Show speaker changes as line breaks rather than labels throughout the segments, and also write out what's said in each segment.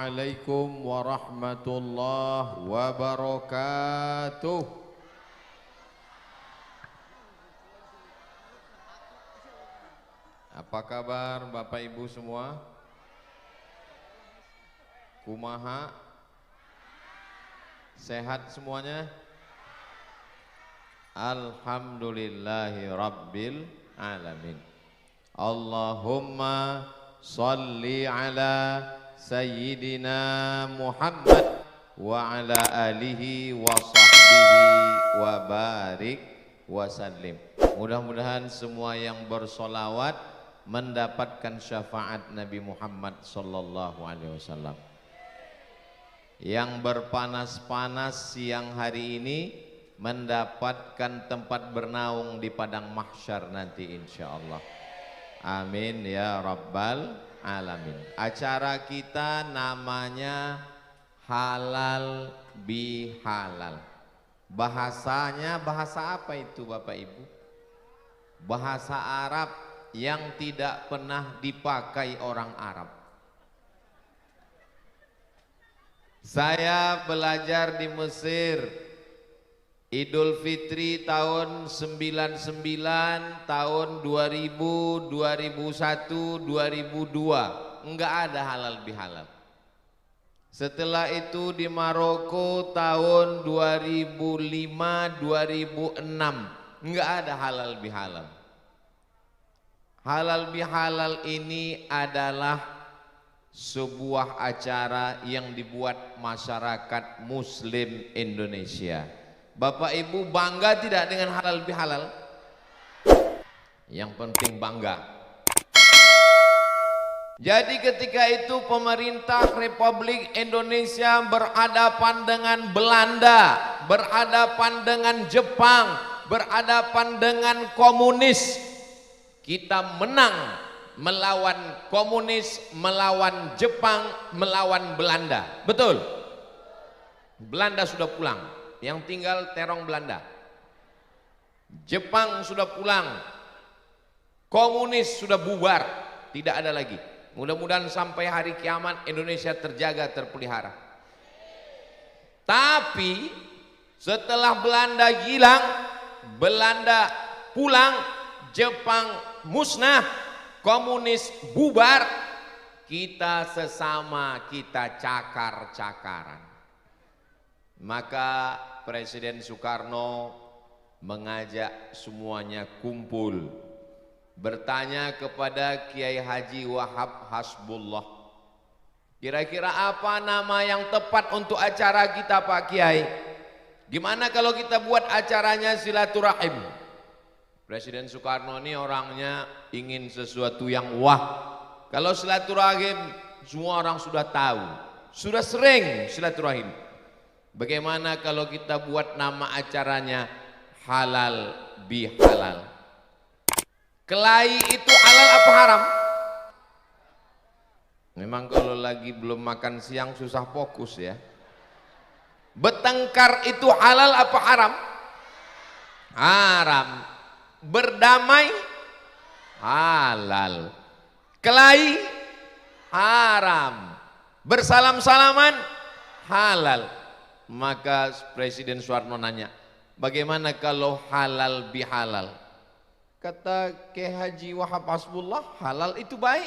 Assalamualaikum warahmatullahi wabarakatuh. Apa kabar Bapak Ibu semua? Kumaha? Sehat semuanya? Alhamdulillahi rabbil alamin. Allahumma salli ala Sayyidina Muhammad wa ala alihi wa sahbihi wa barik wa sallim. Mudah-mudahan semua yang bersolawat mendapatkan syafaat Nabi Muhammad sallallahu alaihi wasallam. Yang berpanas-panas siang hari ini mendapatkan tempat bernaung di padang mahsyar nanti insyaallah. Amin ya rabbal alamin. Acara kita namanya halal bihalal. Bahasanya bahasa apa itu Bapak Ibu? Bahasa Arab yang tidak pernah dipakai orang Arab. Saya belajar di Mesir, Idul Fitri tahun 99, tahun 2000, 2001, 2002 enggak ada halal bihalal. Setelah itu di Maroko tahun 2005, 2006 enggak ada halal bihalal. Halal bihalal ini adalah sebuah acara yang dibuat masyarakat Muslim Indonesia. Bapak Ibu bangga tidak dengan halal bihalal? Yang penting bangga. Jadi ketika itu pemerintah Republik Indonesia berhadapan dengan Belanda, berhadapan dengan Jepang, berhadapan dengan komunis. Kita menang melawan komunis, melawan Jepang, melawan Belanda. Betul? Belanda sudah pulang. Yang tinggal terong Belanda. Jepang sudah pulang, komunis sudah bubar, tidak ada lagi. Mudah-mudahan sampai hari kiamat Indonesia terjaga, terpelihara. Tapi setelah Belanda hilang, Belanda pulang, Jepang musnah, komunis bubar, kita sesama kita cakar-cakaran. Maka Presiden Soekarno mengajak semuanya kumpul, bertanya kepada Kiai Haji Wahab Hasbullah, kira-kira apa nama yang tepat untuk acara kita Pak Kiai? Gimana kalau kita buat acaranya silaturahim? Presiden Soekarno ini orangnya ingin sesuatu yang wah. Kalau silaturahim semua orang sudah tahu, sudah sering silaturahim. Bagaimana kalau kita buat nama acaranya halal bihalal? Kelahi itu halal apa haram? Memang kalau lagi belum makan siang susah fokus ya. Bertengkar itu halal apa haram? Haram. Berdamai halal. Kelahi haram. Bersalam-salaman halal. Maka Presiden Soekarno nanya, bagaimana kalau halal bihalal? Kata Kiai Haji Wahab Hasbullah, halal itu baik,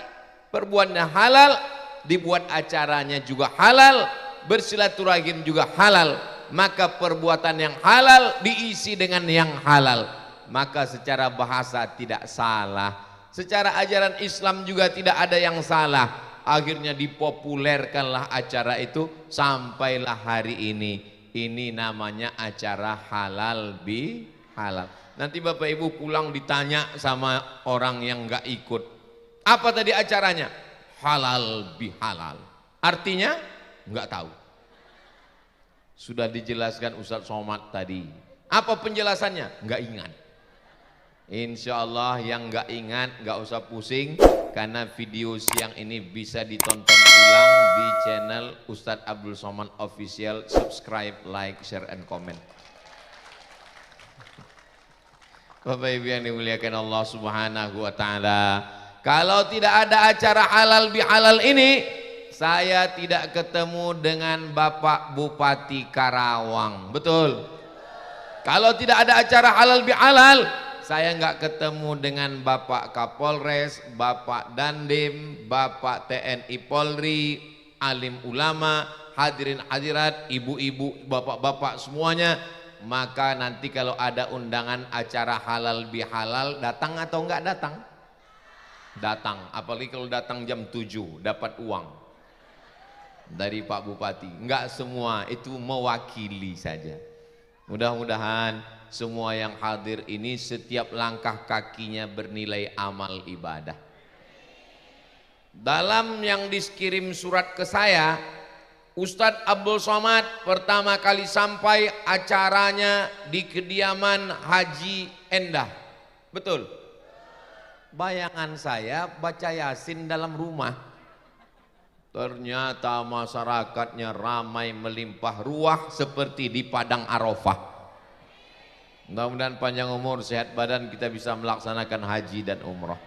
perbuatannya halal, dibuat acaranya juga halal, bersilaturahim juga halal, maka perbuatan yang halal diisi dengan yang halal, maka secara bahasa tidak salah, secara ajaran Islam juga tidak ada yang salah. Akhirnya dipopulerkanlah acara itu sampailah hari ini. Ini namanya acara halal bihalal. Nanti Bapak Ibu pulang ditanya sama orang yang enggak ikut, apa tadi acaranya? Halal bihalal. Artinya enggak tahu. Sudah dijelaskan Ustadz Somad tadi. Apa penjelasannya? Enggak ingat. Insya Allah yang enggak ingat enggak usah pusing, karena video siang ini bisa ditonton ulang di channel Ustadz Abdul Somad Official. Subscribe, like, share, and comment. Bapak Ibu yang dimuliakan Allah Subhanahu wa Ta'ala, kalau tidak ada acara halal bihalal ini, saya tidak ketemu dengan Bapak Bupati Karawang. Betul? Kalau tidak ada acara halal bihalal, saya nggak ketemu dengan Bapak Kapolres, Bapak Dandim, Bapak TNI Polri, alim ulama, hadirin hadirat, ibu-ibu, bapak-bapak semuanya. Maka nanti kalau ada undangan acara halal bihalal, datang atau enggak datang? Datang, apalagi kalau datang jam 7 dapat uang dari Pak Bupati. Enggak semua, itu mewakili saja. Mudah-mudahan semua yang hadir ini setiap langkah kakinya bernilai amal ibadah. Dalam yang dikirim surat ke saya, Ustadz Abdul Somad pertama kali sampai acaranya di kediaman Haji Endah. Betul? Bayangan saya baca Yasin dalam rumah. Ternyata masyarakatnya ramai melimpah ruah seperti di Padang Arafah. Mudah-mudahan panjang umur, sehat badan, kita bisa melaksanakan haji dan umrah.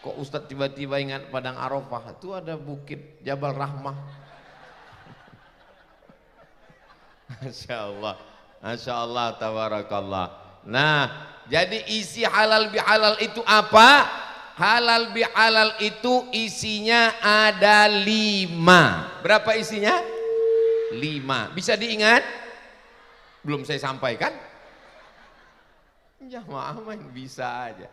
Kok Ustadz tiba-tiba ingat Padang Arafah? Itu ada bukit Jabal Rahmah. Masya Allah, Masya Allah, tabarakallah. Nah, jadi isi halal bihalal itu apa? Halal bihalal itu isinya ada 5. Berapa isinya? 5. Bisa diingat? Belum saya sampaikan? Ya main bisa aja.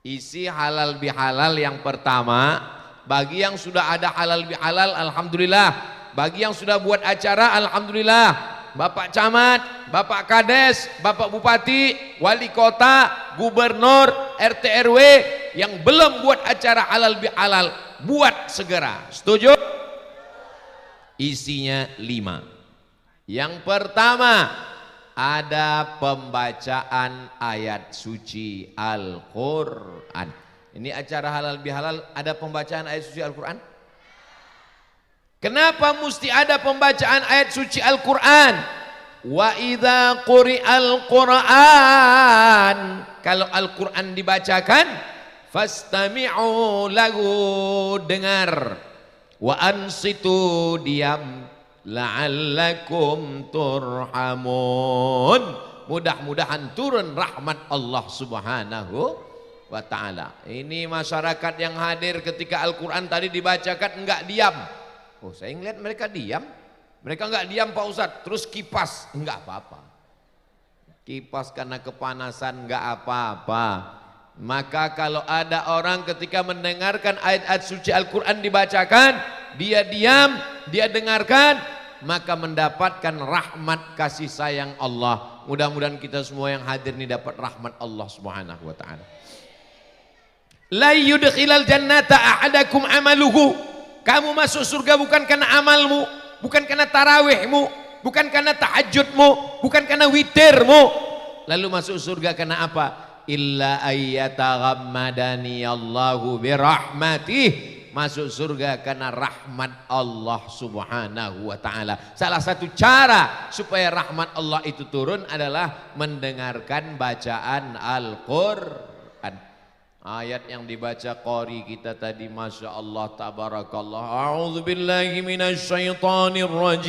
Isi halal bihalal yang pertama, bagi yang sudah ada halal bihalal, alhamdulillah. Bagi yang sudah buat acara, alhamdulillah. Bapak Camat, Bapak Kades, Bapak Bupati, Wali Kota, Gubernur, RT RW yang belum buat acara halal bihalal, buat segera. Setuju? Isinya 5. Yang pertama, ada pembacaan ayat suci Al-Quran. Ini acara halal bihalal, ada pembacaan ayat suci Al-Quran. Kenapa mesti ada pembacaan ayat suci Al-Quran? Wa idza quri'al Qur'an, kalau Al-Quran dibacakan, fastami'u lahu, dengar, wa ansitu, diam, la'allakum turhamun, mudah-mudahan turun rahmat Allah Subhanahu wa ta'ala. Ini masyarakat yang hadir ketika Al-Quran tadi dibacakan enggak diam. Oh, saya ngeliat mereka diam. Mereka enggak diam Pak Ustadz, terus kipas, enggak apa-apa. Kipas karena kepanasan enggak apa-apa. Maka kalau ada orang ketika mendengarkan ayat-ayat suci Al-Quran dibacakan, dia diam, dia dengarkan, maka mendapatkan rahmat kasih sayang Allah. Mudah-mudahan kita semua yang hadir ini dapat rahmat Allah Subhanahu wa ta'ala. La yudkhilal jannata ahadakum amaluhu. Kamu masuk surga bukan karena amalmu, bukan karena tarawihmu, bukan karena tahajudmu, bukan karena witirmu. Lalu masuk surga karena apa? Illa ayyataghammadani Allahu birahmatih. Masuk surga karena rahmat Allah Subhanahu wa ta'ala. Salah satu cara supaya rahmat Allah itu turun adalah mendengarkan bacaan Al-Quran. Ayat yang dibaca qari kita tadi, Masya Allah, tabarakallah. A'udzu billahi minasyaitonir rajim.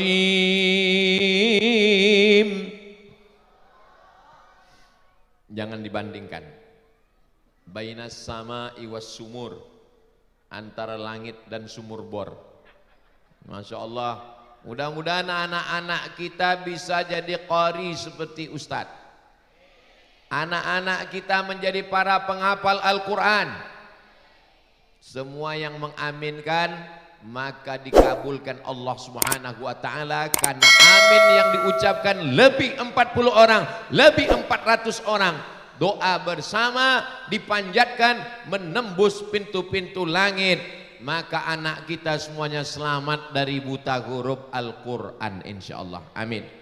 Jangan dibandingkan. Bainas sama'i was sumur, antara langit dan sumur bor. Masya Allah. Mudah-mudahan anak-anak kita bisa jadi qari seperti Ustadz. Anak-anak kita menjadi para penghafal Al-Quran. Semua yang mengaminkan maka dikabulkan Allah Subhanahu wa ta'ala, karena amin yang diucapkan lebih 40 orang, lebih 400 orang. Doa bersama dipanjatkan menembus pintu-pintu langit. Maka anak kita semuanya selamat dari buta huruf Al-Quran insyaallah. Amin.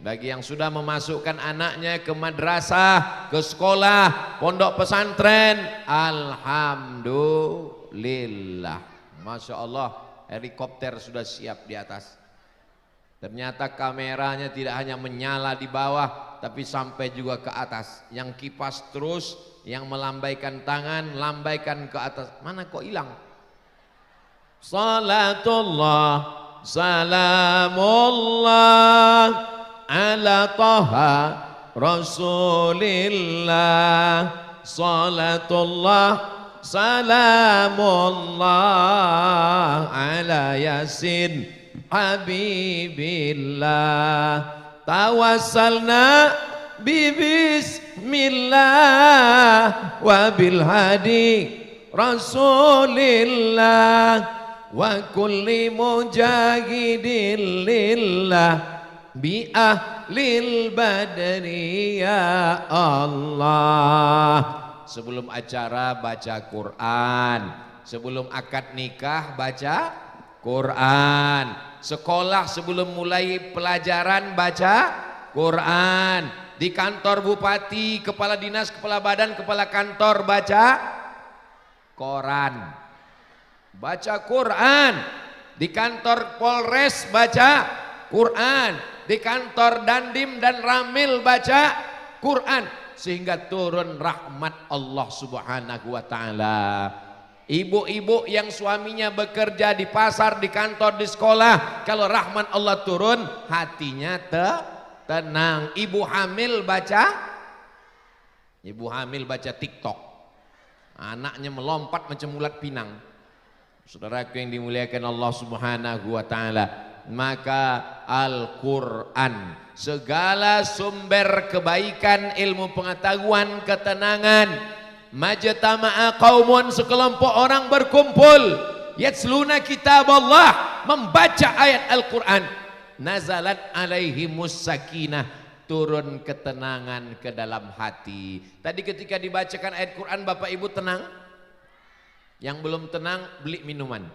Bagi yang sudah memasukkan anaknya ke madrasah, ke sekolah, pondok pesantren, alhamdulillah. Masya Allah, helikopter sudah siap di atas. Ternyata kameranya tidak hanya menyala di bawah, tapi sampai juga ke atas. Yang kipas terus, yang melambaikan tangan, lambaikan ke atas. Mana kok hilang? salatullah salamullah ala taha rasulillah, salatullah salamullah ala yasin habibillah, tawassalna bismillah wa bil hadi rasulillah wa kulli mujahidin lillah bi ahlil badri ya Allah. Sebelum acara baca Quran, sebelum akad nikah baca Quran, sekolah sebelum mulai pelajaran baca Quran, di kantor bupati, kepala dinas, kepala badan, kepala kantor baca koran, baca Quran, di kantor Polres baca Quran, di kantor Dandim dan Ramil baca Quran, sehingga turun rahmat Allah Subhanahu wa taala. Ibu-ibu yang suaminya bekerja di pasar, di kantor, di sekolah, kalau rahmat Allah turun, hatinya tenang. Ibu hamil baca TikTok, anaknya melompat macam ulat pinang. Saudaraku yang dimuliakan Allah Subhanahu wa taala, maka Al-Quran, segala sumber kebaikan, ilmu pengetahuan, ketenangan. Majtama'a qaumun, sekelompok orang berkumpul, yatsluna kitab Allah, membaca ayat Al-Quran, nazalat alaihimus sakinah, turun ketenangan ke dalam hati. Tadi ketika dibacakan ayat Quran, Bapak Ibu tenang? Yang belum tenang beli minuman.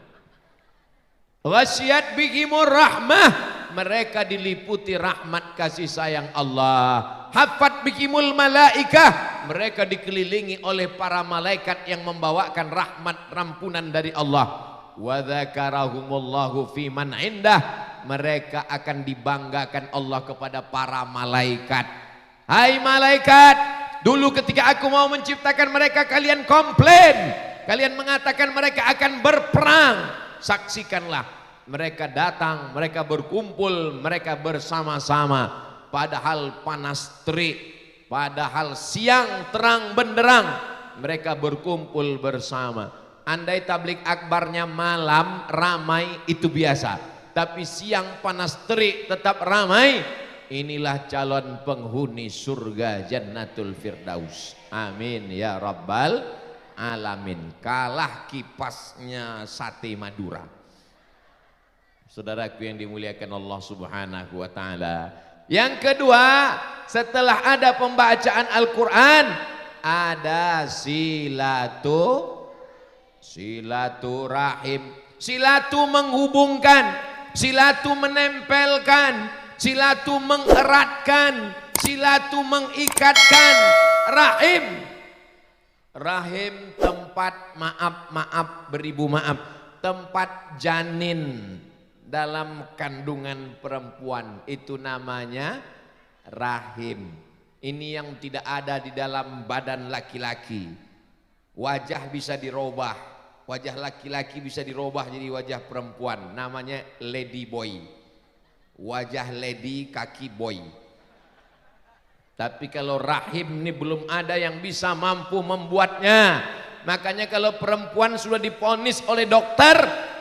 Ghasyiyat bihimur rahmah, mereka diliputi rahmat kasih sayang Allah. Hafat bihimul malaikah, mereka dikelilingi oleh para malaikat yang membawakan rahmat rampunan dari Allah. Wa dzakarahumullahu fi man indah, mereka akan dibanggakan Allah kepada para malaikat. Hai malaikat, dulu ketika aku mau menciptakan mereka kalian komplain, kalian mengatakan mereka akan berperang. Saksikanlah, mereka datang, mereka berkumpul, mereka bersama-sama, padahal panas terik, padahal siang terang benderang, mereka berkumpul bersama. Andai tablik akbarnya malam ramai itu biasa, tapi siang panas terik tetap ramai. Inilah calon penghuni surga Jannatul Firdaus. Amin ya rabbal alamin. Kalah kipasnya sate Madura. Saudaraku yang dimuliakan Allah Subhanahu wa taala. Yang kedua, setelah ada pembacaan Al-Quran, ada silaturahim. Silatu menghubungkan, silatu menempelkan, silatu mengeratkan, silatu mengikatkan. Rahim tempat maaf beribu maaf, tempat janin dalam kandungan perempuan, itu namanya rahim. Ini yang tidak ada di dalam badan laki-laki. Wajah bisa dirubah, wajah laki-laki bisa dirubah jadi wajah perempuan, namanya lady boy. Wajah lady, kaki boy. Tapi kalau rahim ini belum ada yang bisa mampu membuatnya. Makanya kalau perempuan sudah diponis oleh dokter,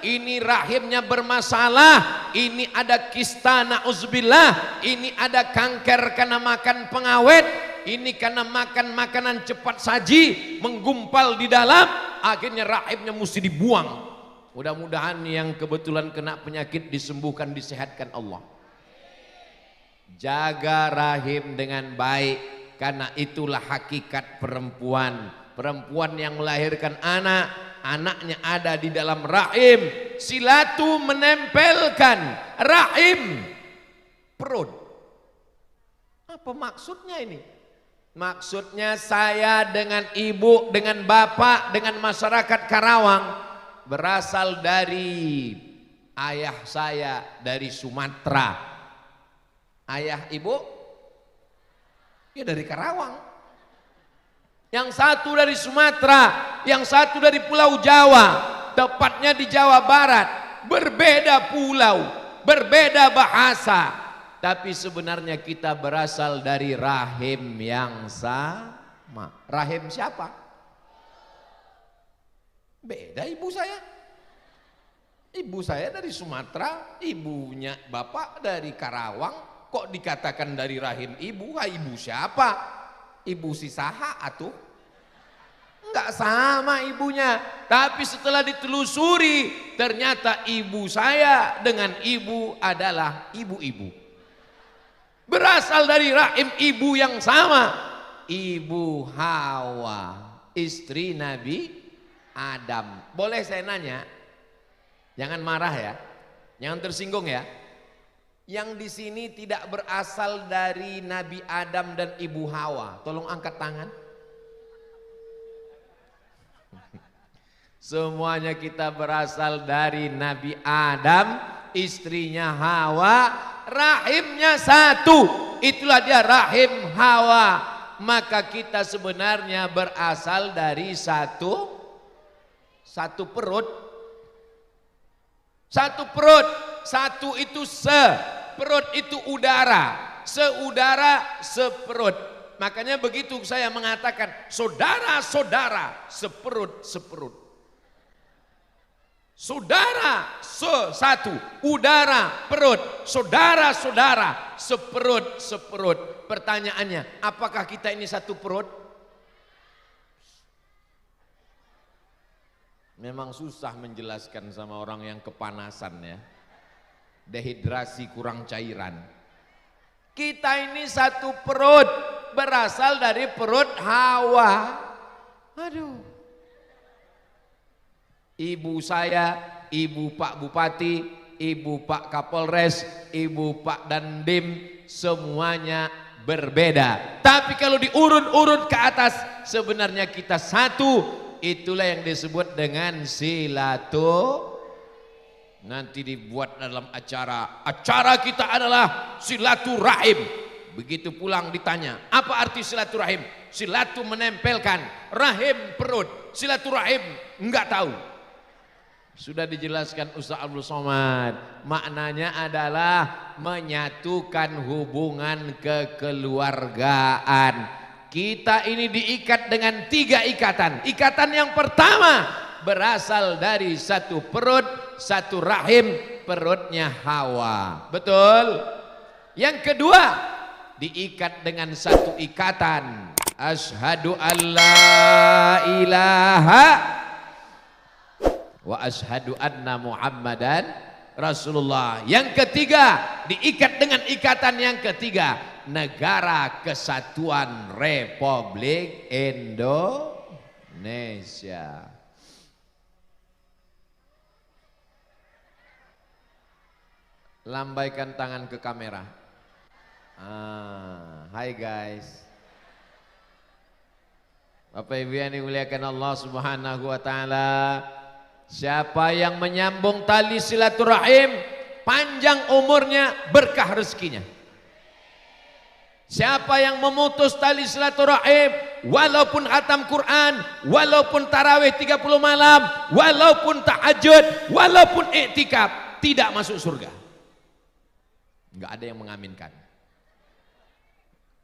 ini rahimnya bermasalah, ini ada kista na'udzubillah, ini ada kanker karena makan pengawet, ini karena makan makanan cepat saji, menggumpal di dalam, akhirnya rahimnya mesti dibuang. Mudah-mudahan yang kebetulan kena penyakit disembuhkan, disehatkan Allah. Jaga rahim dengan baik, karena itulah hakikat perempuan. Perempuan yang melahirkan anak, anaknya ada di dalam rahim. Silatu menempelkan rahim perut. Apa maksudnya ini? Maksudnya saya dengan ibu, dengan bapak, dengan masyarakat Karawang berasal dari ayah saya dari Sumatera. Ayah ibu ya dari Karawang. Yang satu dari Sumatera, yang satu dari Pulau Jawa. tepatnya di Jawa Barat, berbeda pulau, berbeda bahasa, tapi sebenarnya kita berasal dari rahim yang sama. Rahim siapa? Beda ibu saya. Ibu saya dari Sumatera, ibunya bapak dari Karawang. Kok dikatakan dari rahim ibu? Hai, ibu siapa? Ibu si Saha atuh? Enggak sama ibunya. Tapi setelah ditelusuri, ternyata ibu saya dengan ibu adalah ibu-ibu. Berasal dari rahim ibu yang sama. Ibu Hawa, istri Nabi Adam. Boleh saya nanya? Jangan marah ya, jangan tersinggung ya. Yang di sini tidak berasal dari Nabi Adam dan Ibu Hawa, tolong angkat tangan. Semuanya kita berasal dari Nabi Adam, istrinya Hawa, rahimnya satu, itulah dia rahim Hawa. Maka kita sebenarnya berasal dari satu perut. Satu perut, satu itu perut itu udara, seudara seperut. Makanya begitu saya mengatakan saudara-saudara seperut. Saudara satu, udara perut, saudara-saudara seperut. Pertanyaannya, apakah kita ini satu perut? Memang susah menjelaskan sama orang yang kepanasan ya. Dehidrasi, kurang cairan. Kita ini satu perut, berasal dari perut Hawa. Aduh. Ibu saya, ibu Pak Bupati, ibu Pak Kapolres, ibu Pak Dandim, semuanya berbeda. Tapi kalau diurut-urut ke atas, sebenarnya kita satu. Itulah yang disebut dengan silaturahim. Nanti dibuat dalam acara kita adalah silaturahim. Begitu pulang ditanya, apa arti silaturahim? Silatu menempelkan, rahim perut, silaturahim enggak tahu. Sudah dijelaskan Ustaz Abdul Somad, maknanya adalah menyatukan hubungan kekeluargaan. Kita ini diikat dengan 3 ikatan. Ikatan yang pertama berasal dari satu perut, satu rahim, perutnya Hawa. Betul? Yang kedua, diikat dengan satu ikatan. Asyhadu an la ilaha wa asyhadu anna Muhammadan Rasulullah. Yang ketiga, diikat dengan ikatan yang ketiga. Negara Kesatuan Republik Indonesia. Lambaikan tangan ke kamera. Hai guys. Bapak Ibu yang dimuliakan Allah Subhanahu wa taala. Siapa yang menyambung tali silaturahim, panjang umurnya, berkah rezekinya. Siapa yang memutus tali silaturahim, walaupun khatam Quran, walaupun tarawih 30 malam, walaupun tahajud, walaupun iktikaf, tidak masuk surga. Enggak ada yang mengaminkan.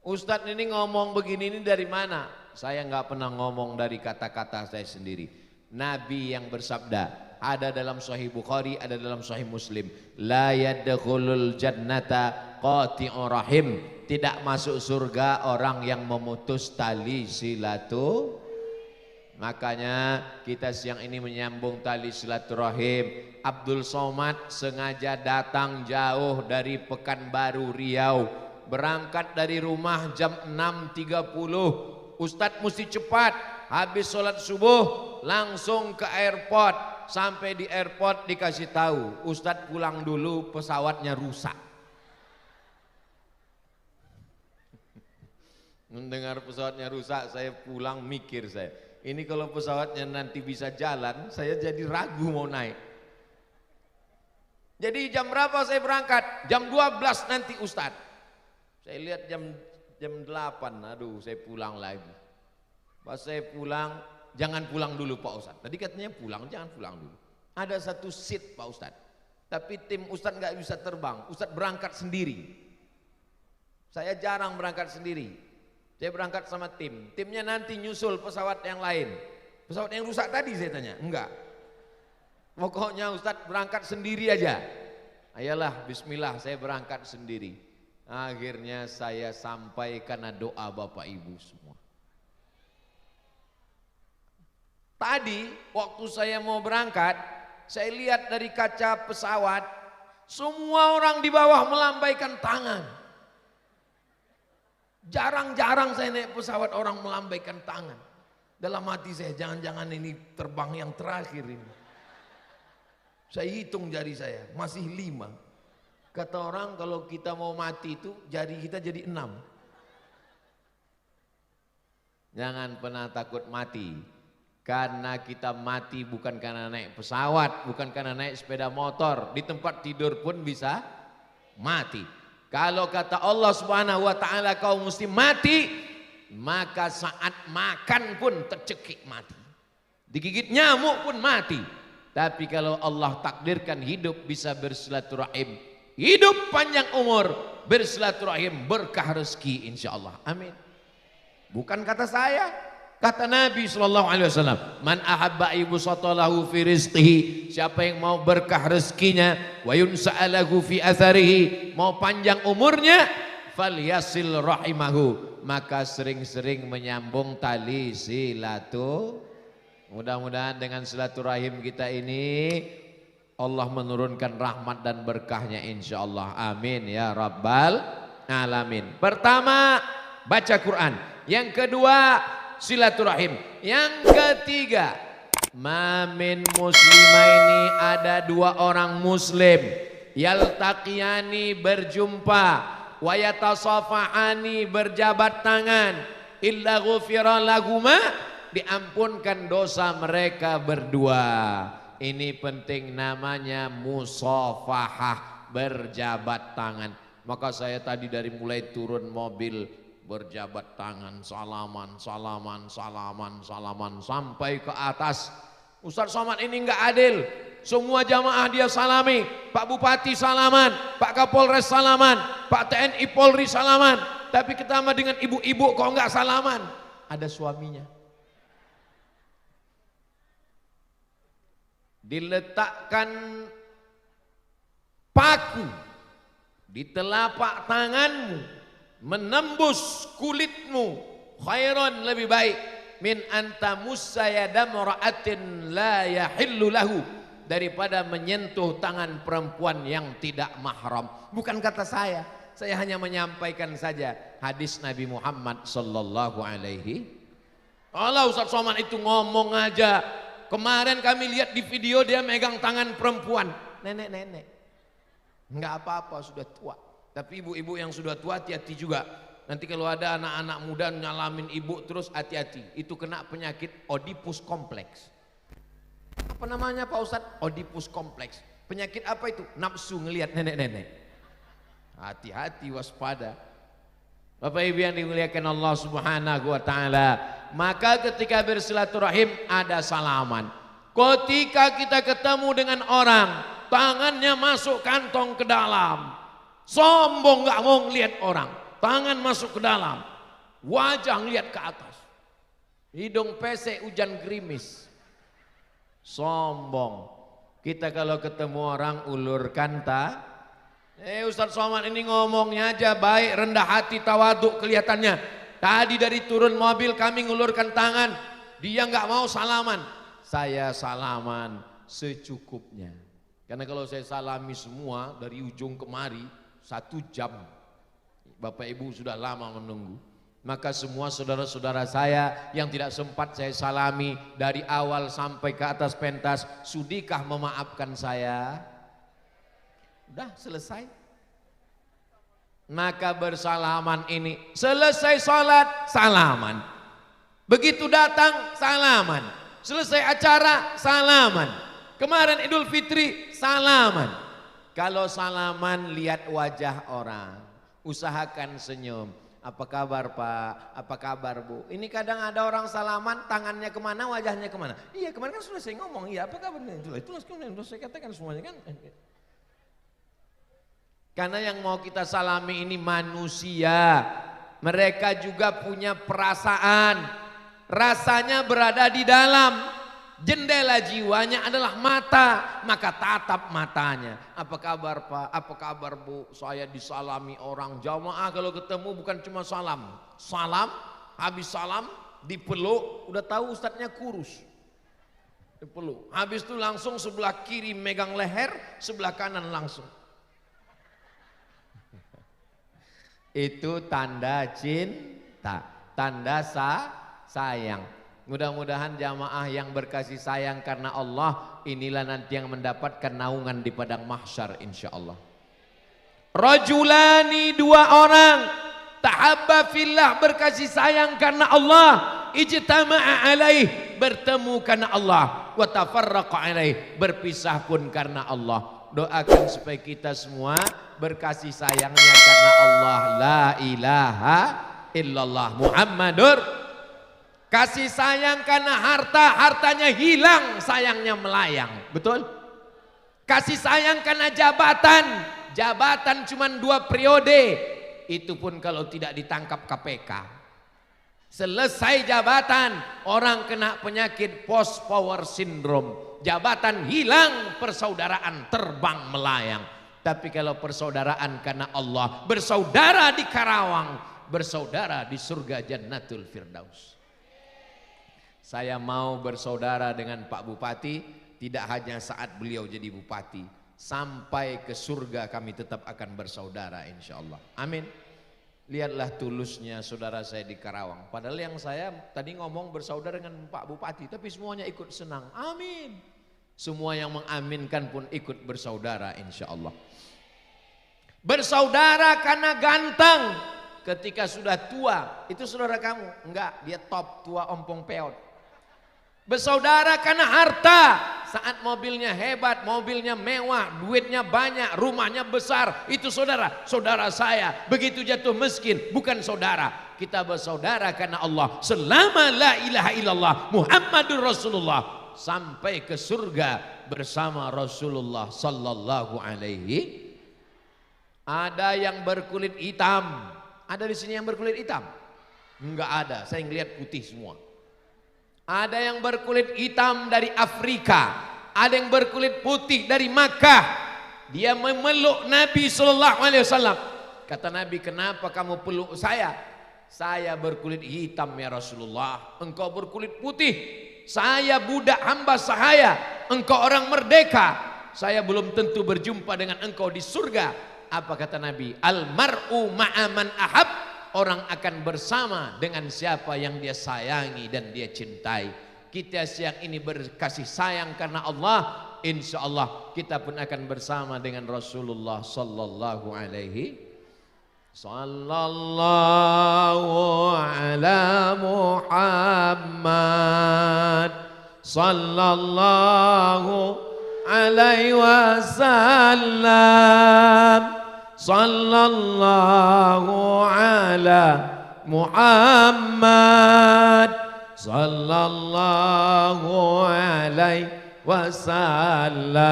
Ustadz ini ngomong begini ini dari mana? Saya enggak pernah ngomong dari kata-kata saya sendiri. Nabi yang bersabda, ada dalam Sahih Bukhari, ada dalam Sahih Muslim, la yadkhulul jannata qati'ur rahim. Tidak masuk surga orang yang memutus tali silaturahim. Makanya kita siang ini menyambung tali silaturahim. Abdul Somad sengaja datang jauh dari Pekanbaru Riau, berangkat dari rumah jam 6.30. Ustadz mesti cepat, habis sholat subuh langsung ke airport. Sampai di airport dikasih tahu, Ustadz pulang dulu, pesawatnya rusak. Mendengar pesawatnya rusak, saya pulang mikir saya, ini kalau pesawatnya nanti bisa jalan, saya jadi ragu mau naik. Jadi jam berapa saya berangkat? Jam 12 nanti Ustadz. Saya lihat jam 8, aduh saya pulang lagi. Pas saya pulang, jangan pulang dulu Pak Ustadz. Tadi katanya pulang, jangan pulang dulu. Ada satu seat Pak Ustadz, tapi tim Ustadz nggak bisa terbang. Ustadz berangkat sendiri. Saya jarang berangkat sendiri. Saya berangkat sama tim. Timnya nanti nyusul pesawat yang lain. Pesawat yang rusak tadi saya tanya, enggak. Pokoknya Ustadz berangkat sendiri aja. Ayolah, bismillah, saya berangkat sendiri. Akhirnya saya sampai karena doa Bapak Ibu semua. Tadi waktu saya mau berangkat, saya lihat dari kaca pesawat, semua orang di bawah melambaikan tangan. Jarang-jarang saya naik pesawat orang melambaikan tangan. Dalam hati saya, jangan-jangan ini terbang yang terakhir ini. Saya hitung jari saya, masih 5. Kata orang kalau kita mau mati itu jari kita jadi 6. Jangan pernah takut mati. Karena kita mati bukan karena naik pesawat, bukan karena naik sepeda motor. Di tempat tidur pun bisa mati. Kalau kata Allah Subhanahu wa taala kau mesti mati, maka saat makan pun tercekik mati. Digigit nyamuk pun mati. Tapi kalau Allah takdirkan hidup bisa bersilaturahim, hidup panjang umur, bersilaturahim, berkah rezeki insyaallah. Amin. Bukan kata saya. Kata Nabi SAW, man ahabba ibsatalahu fi rizqihi, siapa yang mau berkah rezekinya, wa yunsa'alahu fi atharihi, mau panjang umurnya, falyasil rahimahu, maka sering-sering menyambung tali silatu. Mudah-mudahan dengan silaturahim kita ini Allah menurunkan rahmat dan berkahnya insyaallah. Amin ya rabbal alamin. Pertama, baca Quran. Yang kedua, silaturahim. Yang ketiga, mamin muslimaini, ada 2 orang muslim, yaltaqiyani, berjumpa, wayatasafahani, berjabat tangan, illa ghufira lahuma, diampunkan dosa mereka berdua. Ini penting, namanya musafahah, berjabat tangan. Maka saya tadi dari mulai turun mobil berjabat tangan, salaman, salaman, salaman, salaman sampai ke atas. Ustaz Somad ini enggak adil. Semua jamaah dia salami. Pak Bupati salaman, Pak Kapolres salaman, Pak TNI Polri salaman. Tapi kita mah dengan ibu-ibu kok enggak salaman? Ada suaminya. Diletakkan paku di telapak tanganmu, menembus kulitmu, khairan, lebih baik, min anta musayyadam ra'atin la yahillu lahu, daripada menyentuh tangan perempuan yang tidak mahram. Bukan kata saya hanya menyampaikan saja hadis Nabi Muhammad sallallahu alaihi. Allah Ustaz Somad itu ngomong aja. Kemarin kami lihat di video dia megang tangan perempuan, nenek-nenek. Enggak apa-apa, sudah tua. Tapi ibu-ibu yang sudah tua hati-hati juga. Nanti kalau ada anak-anak muda nyalamin ibu terus, hati-hati. Itu kena penyakit Oedipus kompleks. Apa namanya Pak Ustadz? Oedipus kompleks. Penyakit apa itu? Nafsu ngelihat nenek-nenek. Hati-hati, waspada. Bapak Ibu yang dimuliakan Allah Subhanahu wa taala, maka ketika bersilaturahim ada salaman. Ketika kita ketemu dengan orang, tangannya masuk kantong ke dalam. Sombong, nggak mau ngelihat orang, tangan masuk ke dalam, wajah ngelihat ke atas, hidung pesek hujan gerimis. Sombong. Kita kalau ketemu orang ulurkan Ustaz Somad ini ngomongnya aja baik, rendah hati, tawaduk kelihatannya. Tadi dari turun mobil kami ngulurkan tangan, dia nggak mau salaman. Saya salaman secukupnya. Karena kalau saya salami semua dari ujung kemari 1 jam, Bapak Ibu sudah lama menunggu. Maka semua saudara-saudara saya yang tidak sempat saya salami dari awal sampai ke atas pentas, sudikah memaafkan saya? Udah selesai. Maka bersalaman ini, selesai sholat salaman, begitu datang salaman, selesai acara salaman, kemarin Idul Fitri salaman. Kalau salaman lihat wajah orang, usahakan senyum. Apa kabar Pak? Apa kabar Bu? Ini kadang ada orang salaman, tangannya kemana, wajahnya kemana. Iya kemarin kan sudah saya ngomong, iya apa kabarnya? Itulah saya katakan semuanya kan. Karena yang mau kita salami ini manusia. Mereka juga punya perasaan. Rasanya berada di dalam. Jendela jiwanya adalah mata, maka tatap matanya. Apa kabar Pak? Apa kabar Bu? Saya disalami orang. Jamaah kalau ketemu bukan cuma salam. Salam, habis salam dipeluk, udah tahu ustadznya kurus. Dipeluk. Habis itu langsung sebelah kiri megang leher, sebelah kanan langsung. Itu tanda cinta, tanda sayang. Mudah-mudahan jamaah yang berkasih sayang karena Allah, inilah nanti yang mendapatkan naungan di padang mahsyar insyaallah. Rajulani, dua orang, tahabba fillah, berkasih sayang karena Allah, ijtama'a alaih, bertemu karena Allah, wa tafarraqa alaih, berpisah pun karena Allah. Doakan supaya kita semua berkasih sayangnya karena Allah, la ilaha illallah Muhammadur. Kasih sayang karena harta, hartanya hilang, sayangnya melayang. Betul? Kasih sayang karena jabatan, jabatan cuma 2 periode. Itu pun kalau tidak ditangkap KPK. Selesai jabatan, orang kena penyakit post power syndrome. Jabatan hilang, persaudaraan terbang melayang. Tapi kalau persaudaraan karena Allah, bersaudara di Karawang, bersaudara di surga Jannatul Firdaus. Saya mau bersaudara dengan Pak Bupati, tidak hanya saat beliau jadi bupati, sampai ke surga kami tetap akan bersaudara insyaallah. Amin. Lihatlah tulusnya saudara saya di Karawang. Padahal yang saya tadi ngomong bersaudara dengan Pak Bupati, tapi semuanya ikut senang. Amin. Semua yang mengaminkan pun ikut bersaudara insyaallah. Bersaudara karena ganteng, ketika sudah tua, itu saudara kamu? Enggak, dia top, tua ompong peot. Bersaudara karena harta, saat mobilnya hebat, mobilnya mewah, duitnya banyak, rumahnya besar, itu saudara. Saudara saya begitu jatuh miskin, bukan saudara. Kita bersaudara karena Allah. Selama la ilaha illallah Muhammadur Rasulullah, sampai ke surga bersama Rasulullah sallallahu alaihi. Ada yang berkulit hitam, ada di sini yang berkulit hitam? Enggak ada, saya ngelihat putih semua. Ada yang berkulit hitam dari Afrika, ada yang berkulit putih dari Makkah. Dia memeluk Nabi sallallahu alaihi wasallam. Kata Nabi, "Kenapa kamu peluk saya?" "Saya berkulit hitam ya Rasulullah, engkau berkulit putih. Saya budak hamba sahaya, engkau orang merdeka. Saya belum tentu berjumpa dengan engkau di surga." Apa kata Nabi? "Al-mar'u ma'aman ahab." Orang akan bersama dengan siapa yang dia sayangi dan dia cintai. Kita siang ini berkasih sayang karena Allah, insya Allah kita pun akan bersama dengan Rasulullah sallallahu alaihi sallallahu ala Muhammad sallallahu alaihi wasallam. Sallallahu ala Muhammad sallallahu alaihi wasallam.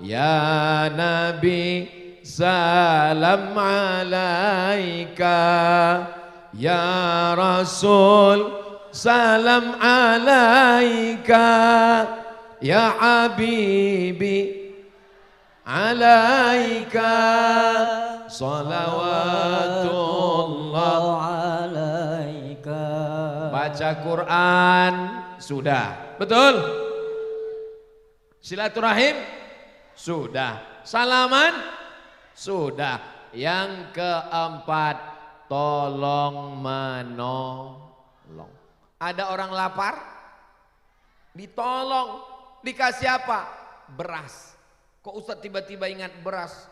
Ya Nabi salam alaika, ya Rasul salam alaika, ya Habibi alaika salawatullah alaika. Baca Quran sudah, betul? Silaturahim sudah, salaman sudah. Yang keempat, tolong menolong. Ada orang lapar, ditolong, dikasih apa? Beras. Kok Ustadz tiba-tiba ingat beras?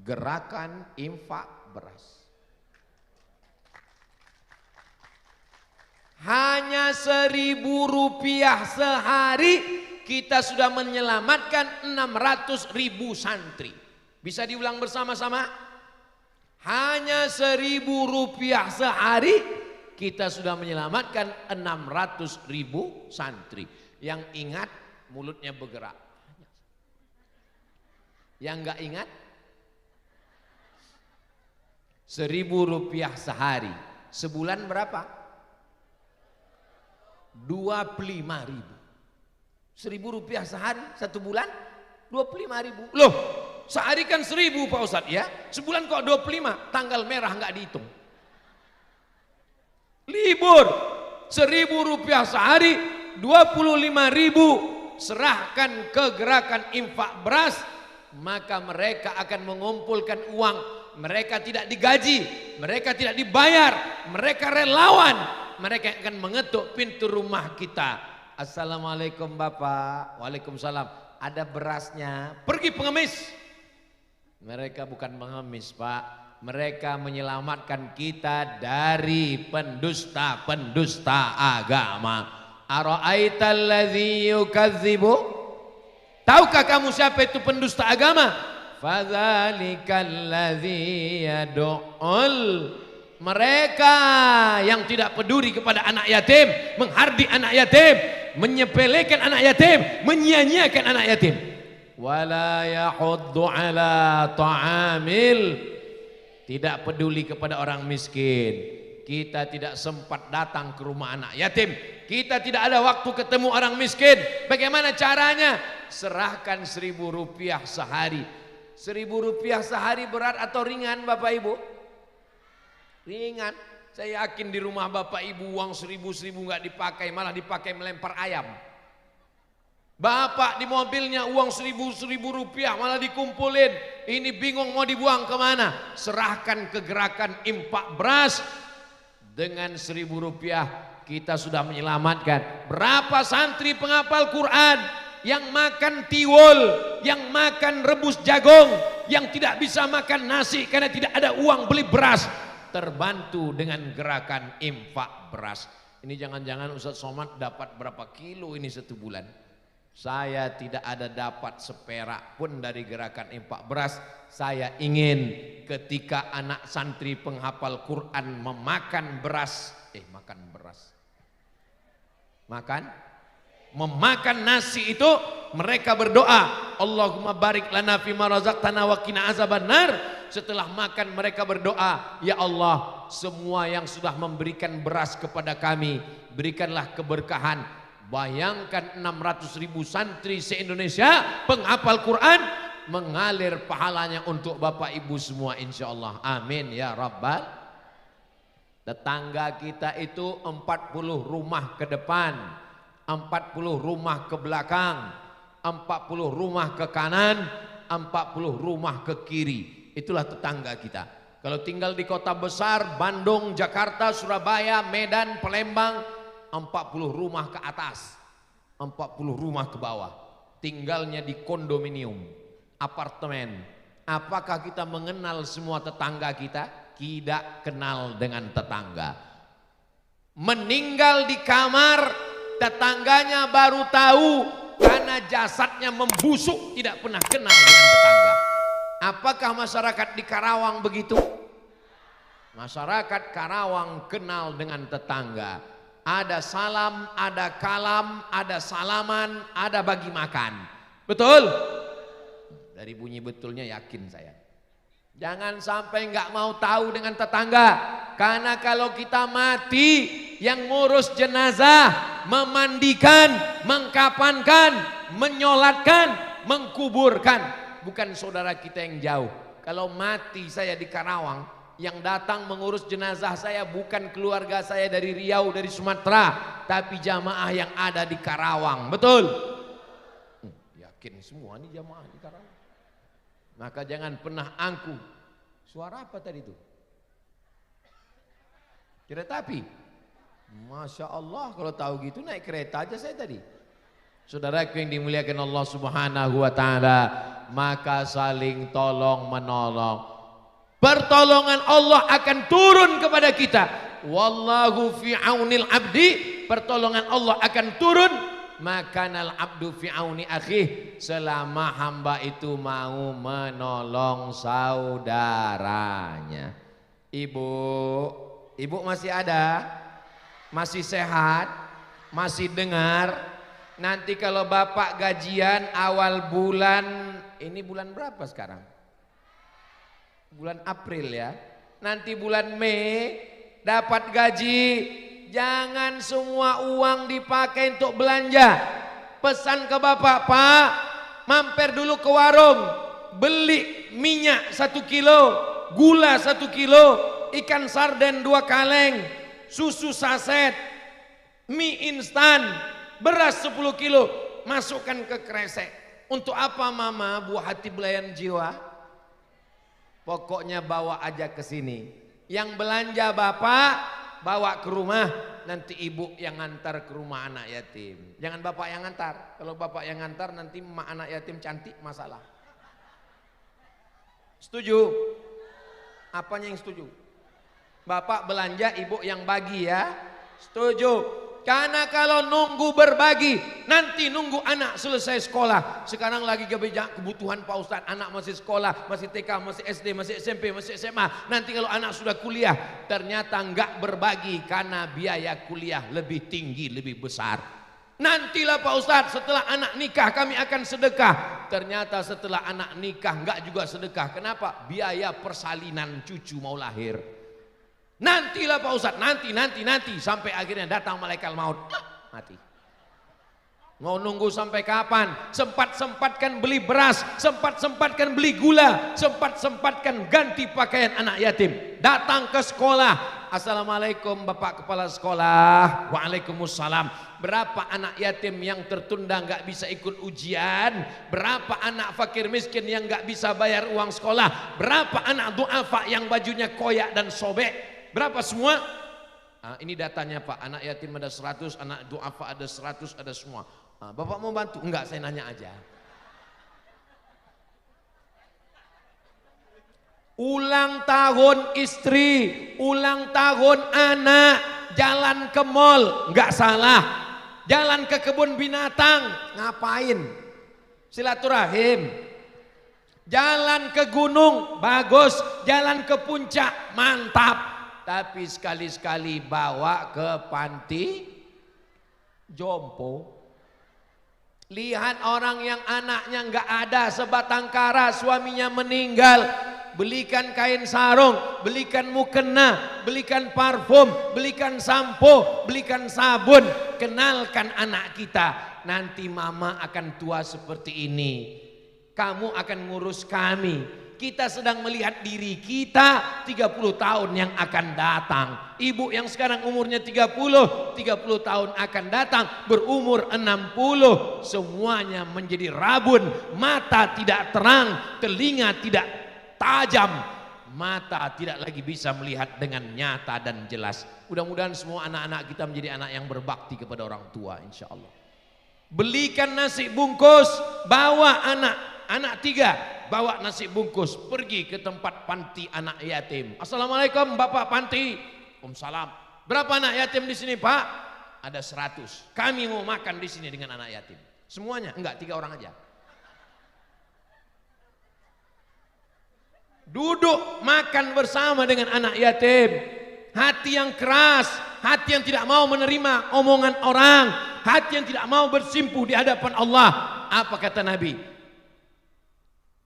Gerakan infak beras. Hanya 1.000 rupiah sehari kita sudah menyelamatkan 600.000 santri. Bisa diulang bersama-sama? Hanya 1.000 rupiah sehari kita sudah menyelamatkan 600.000 santri. Yang ingat mulutnya bergerak. Yang enggak ingat 1.000 rupiah sehari. Sebulan berapa? 25.000. 1.000 rupiah sehari, satu bulan 25.000. Loh, sehari kan 1.000 Pak Ustadz ya. Sebulan kok 25, tanggal merah nggak dihitung. Libur 1.000 rupiah sehari, 25.000 serahkan ke gerakan infak beras, maka mereka akan mengumpulkan uang. Mereka tidak digaji, mereka tidak dibayar, mereka relawan. Mereka akan mengetuk pintu rumah kita. Assalamualaikum Bapak. Waalaikumsalam. Ada berasnya. Pergi pengemis. Mereka bukan pengemis Pak. Mereka menyelamatkan kita dari pendusta-pendusta agama. Ara'aital ladzi yukadzibu? Tahukah kamu siapa itu pendusta agama? Fadzalikal ladzi yad'ul. Mereka yang tidak peduli kepada anak yatim, menghardik anak yatim, menyepelekan anak yatim, menyia-nyiakan anak yatim. Wala yahuddu ala ta'amil. Tidak peduli kepada orang miskin. Kita tidak sempat datang ke rumah anak yatim. Kita tidak ada waktu ketemu orang miskin. Bagaimana caranya? Serahkan 1.000 rupiah sehari. 1.000 rupiah sehari berat atau ringan Bapak Ibu? Ringan. Saya yakin di rumah Bapak Ibu uang 1.000 nggak dipakai, malah dipakai melempar ayam. Bapak di mobilnya uang 1.000 rupiah malah dikumpulin. Ini bingung mau dibuang kemana? Serahkan ke gerakan infak beras. Dengan 1.000 rupiah kita sudah menyelamatkan berapa santri penghafal Quran yang makan tiwul, yang makan rebus jagung, yang tidak bisa makan nasi karena tidak ada uang beli beras, terbantu dengan gerakan infak beras. Ini jangan-jangan Ustadz Somad dapat berapa kilo ini satu bulan. Saya tidak ada dapat seperak pun dari gerakan infak beras. Saya ingin ketika anak santri penghafal Quran memakan beras, memakan nasi itu, mereka berdoa, Allahumma barik lana fima razaqtana wa qina azabannar. Setelah makan mereka berdoa, ya Allah, semua yang sudah memberikan beras kepada kami, berikanlah keberkahan. Bayangkan 600.000 santri se-Indonesia penghafal Quran, mengalir pahalanya untuk Bapak Ibu semua insya Allah. Amin ya Rabbal. Tetangga kita itu 40 rumah ke depan, 40 rumah ke belakang, 40 rumah ke kanan, 40 rumah ke kiri. Itulah tetangga kita. Kalau tinggal di kota besar, Bandung, Jakarta, Surabaya, Medan, Palembang, 40 rumah ke atas, 40 rumah ke bawah. Tinggalnya di kondominium, apartemen. Apakah kita mengenal semua tetangga kita? Tidak kenal dengan tetangga. Meninggal di kamar, tetangganya baru tahu karena jasadnya membusuk, tidak pernah kenal dengan tetangga. Apakah masyarakat di Karawang begitu? Masyarakat Karawang kenal dengan tetangga. Ada salam, ada kalam, ada salaman, ada bagi makan. Betul? Dari bunyi betulnya yakin saya. Jangan sampai nggak mau tahu dengan tetangga. Karena kalau kita mati, yang ngurus jenazah, memandikan, mengkapankan, menyolatkan, mengkuburkan, bukan saudara kita yang jauh. Kalau mati saya di Karawang, yang datang mengurus jenazah saya bukan keluarga saya dari Riau, dari Sumatera, tapi jamaah yang ada di Karawang. Betul? Yakin semua nih jamaah di Karawang. Maka jangan pernah angkuh. Suara apa tadi itu? Kereta api. Masya Allah, kalau tahu gitu naik kereta aja saya tadi. Saudaraku yang dimuliakan Allah Subhanahu wa ta'ala, maka saling tolong menolong. Pertolongan Allah akan turun kepada kita. Wallahu fi aunil abdi. Pertolongan Allah akan turun makanal abdu fi auni akhih, selama hamba itu mau menolong saudaranya. Ibu masih ada? Masih sehat? Masih dengar? Nanti kalau bapak gajian awal bulan, ini bulan berapa sekarang? Bulan April ya. Nanti bulan Mei dapat gaji, jangan semua uang dipakai untuk belanja. Pesan ke bapak, Pak, mampir dulu ke warung, beli minyak 1 kilo, gula 1 kilo, ikan sarden 2 kaleng, susu saset, mie instan, beras 10 kilo, masukkan ke kresek. Untuk apa mama? Buah hati belayan jiwa. Pokoknya bawa aja ke sini. Yang belanja bapak bawa ke rumah, nanti ibu yang ngantar ke rumah anak yatim. Jangan bapak yang ngantar. Kalau bapak yang ngantar nanti emak anak yatim cantik masalah. Setuju? Apanya yang setuju? Bapak belanja, ibu yang bagi ya. Setuju? Karena kalau nunggu berbagi, nanti nunggu anak selesai sekolah. Sekarang lagi kebutuhan Pak Ustadz, anak masih sekolah, masih TK, masih SD, masih SMP, masih SMA. Nanti kalau anak sudah kuliah, ternyata enggak berbagi karena biaya kuliah lebih tinggi, lebih besar. Nantilah Pak Ustadz, setelah anak nikah kami akan sedekah. Ternyata setelah anak nikah enggak juga sedekah. Kenapa? Biaya persalinan cucu mau lahir. Nantilah Pak Ustadz, nanti sampai akhirnya datang malaikat maut, mati. Mau nunggu sampai kapan? Sempat-sempatkan beli beras, sempat-sempatkan beli gula, sempat-sempatkan ganti pakaian anak yatim. Datang ke sekolah, assalamualaikum Bapak Kepala Sekolah. Waalaikumsalam. Berapa anak yatim yang tertunda nggak bisa ikut ujian? Berapa anak fakir miskin yang nggak bisa bayar uang sekolah? Berapa anak duafa yang bajunya koyak dan sobek? Berapa semua? Nah, ini datanya Pak, anak yatim ada 100, anak duafa ada 100, ada semua. Nah, Bapak mau bantu? Enggak, saya nanya aja. Ulang tahun istri, ulang tahun anak, jalan ke mall, enggak salah. Jalan ke kebun binatang, ngapain? Silaturahim. Jalan ke gunung, bagus. Jalan ke puncak, mantap. Tapi sekali-sekali bawa ke panti jompo. Lihat orang yang anaknya nggak ada sebatang kara, suaminya meninggal, belikan kain sarung, belikan mukena, belikan parfum, belikan sampo, belikan sabun, kenalkan anak kita. Nanti mama akan tua seperti ini, kamu akan ngurus kami. Kita sedang melihat diri kita 30 tahun yang akan datang. Ibu yang sekarang umurnya 30 tahun akan datang berumur 60. Semuanya menjadi rabun, mata tidak terang, telinga tidak tajam, mata tidak lagi bisa melihat dengan nyata dan jelas. Mudah-mudahan semua anak-anak kita menjadi anak yang berbakti kepada orang tua, insya Allah. Belikan nasi bungkus, bawa anak 3, bawa nasi bungkus, pergi ke tempat panti anak yatim. Assalamualaikum Bapak Panti. Waalaikumsalam. Berapa anak yatim di sini Pak? Ada 100. Kami mau makan di sini dengan anak yatim. Semuanya? Enggak, 3 orang aja. Duduk makan bersama dengan anak yatim. Hati yang keras, hati yang tidak mau menerima omongan orang, hati yang tidak mau bersimpuh di hadapan Allah. Apa kata Nabi?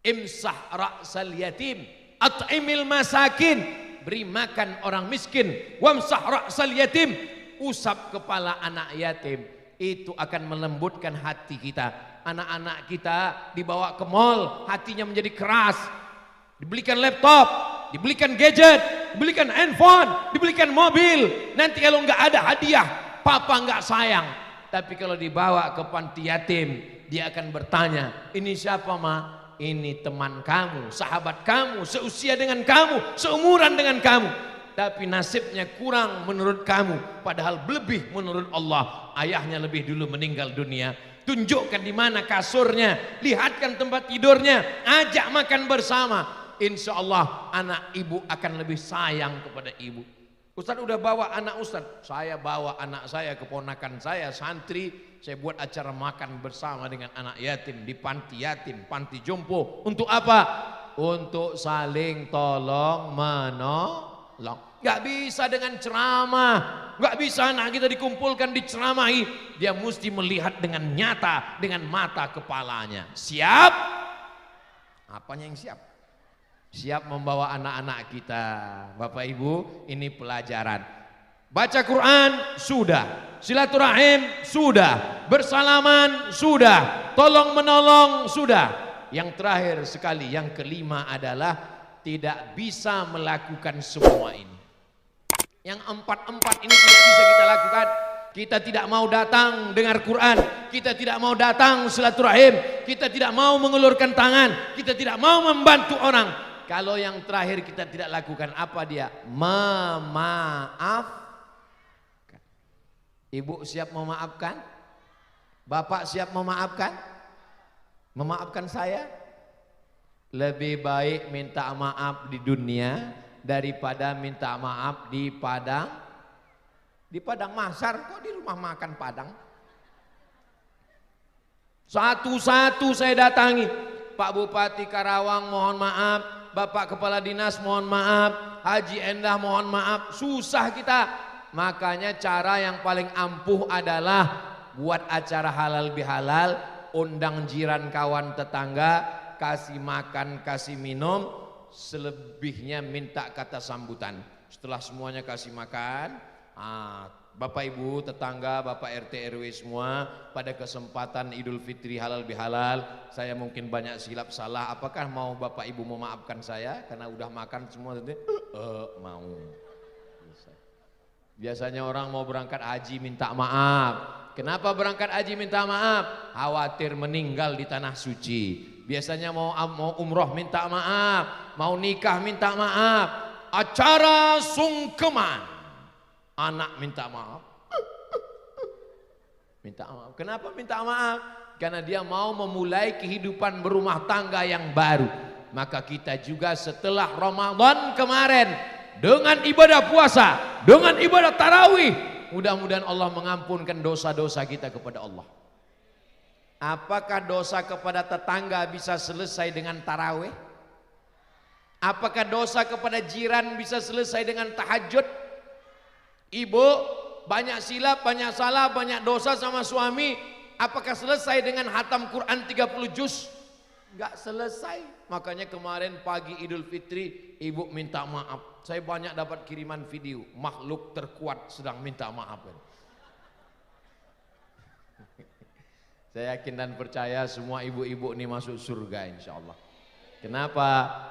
Imsah ra'sal yatim, at'imil masakin, beri makan orang miskin. Wamsah ra'sal yatim, usap kepala anak yatim. Itu akan melembutkan hati kita. Anak-anak kita dibawa ke mall, hatinya menjadi keras. Dibelikan laptop, dibelikan gadget, dibelikan handphone, dibelikan mobil. Nanti kalau nggak ada hadiah, papa nggak sayang. Tapi kalau dibawa ke panti yatim, dia akan bertanya, ini siapa ma? Ini teman kamu, sahabat kamu, seusia dengan kamu, seumuran dengan kamu. Tapi nasibnya kurang menurut kamu, padahal lebih menurut Allah. Ayahnya lebih dulu meninggal dunia. Tunjukkan di mana kasurnya, lihatkan tempat tidurnya, ajak makan bersama. Insya Allah anak ibu akan lebih sayang kepada ibu. Ustadz udah bawa anak Ustadz, saya bawa anak saya, keponakan saya, santri, saya buat acara makan bersama dengan anak yatim di panti yatim, panti jompo. Untuk apa? Untuk saling tolong menolong. Gak bisa dengan ceramah, gak bisa anak kita dikumpulkan diceramahi. Dia mesti melihat dengan nyata, dengan mata kepalanya. Siap? Apanya yang siap? Siap membawa anak-anak kita. Bapak Ibu, ini pelajaran. Baca Quran sudah, silaturahim sudah, bersalaman sudah, tolong menolong sudah. Yang terakhir sekali, yang kelima adalah tidak bisa melakukan semua ini. Yang empat-empat ini tidak bisa kita lakukan. Kita tidak mau datang dengar Quran, kita tidak mau datang silaturahim, kita tidak mau mengulurkan tangan, kita tidak mau membantu orang. Kalau yang terakhir kita tidak lakukan, apa dia? Memaaf. Ibu siap memaafkan? Bapak siap memaafkan? Memaafkan saya? Lebih baik minta maaf di dunia daripada minta maaf di Padang. Di Padang Mahsyar, kok di rumah makan Padang? Satu-satu saya datangi. Pak Bupati Karawang mohon maaf, Bapak Kepala Dinas mohon maaf, Haji Endah mohon maaf. Susah kita. Makanya cara yang paling ampuh adalah buat acara halal bihalal, undang jiran kawan tetangga, kasih makan, kasih minum, selebihnya minta kata sambutan. Setelah semuanya kasih makan, Bapak Ibu tetangga, Bapak RT RW semua, pada kesempatan Idul Fitri halal bihalal, saya mungkin banyak silap salah. Apakah mau Bapak Ibu memaafkan saya karena udah makan semua? Mau. Biasanya orang mau berangkat haji minta maaf. Kenapa berangkat haji minta maaf? Khawatir meninggal di tanah suci. Biasanya mau umroh minta maaf, mau nikah minta maaf, acara sungkeman anak minta maaf. Minta maaf. Kenapa minta maaf? Karena dia mau memulai kehidupan berumah tangga yang baru. Maka kita juga setelah Ramadan kemarin dengan ibadah puasa, dengan ibadah tarawih, mudah-mudahan Allah mengampunkan dosa-dosa kita kepada Allah. Apakah dosa kepada tetangga bisa selesai dengan tarawih? Apakah dosa kepada jiran bisa selesai dengan tahajud? Ibu banyak silap, banyak salah, banyak dosa sama suami, apakah selesai dengan hatam Quran 30 juz? Enggak selesai. Makanya kemarin pagi Idul Fitri ibu minta maaf. Saya banyak dapat kiriman video, makhluk terkuat sedang minta maaf. Saya yakin dan percaya semua ibu-ibu ini masuk surga insya Allah. Kenapa?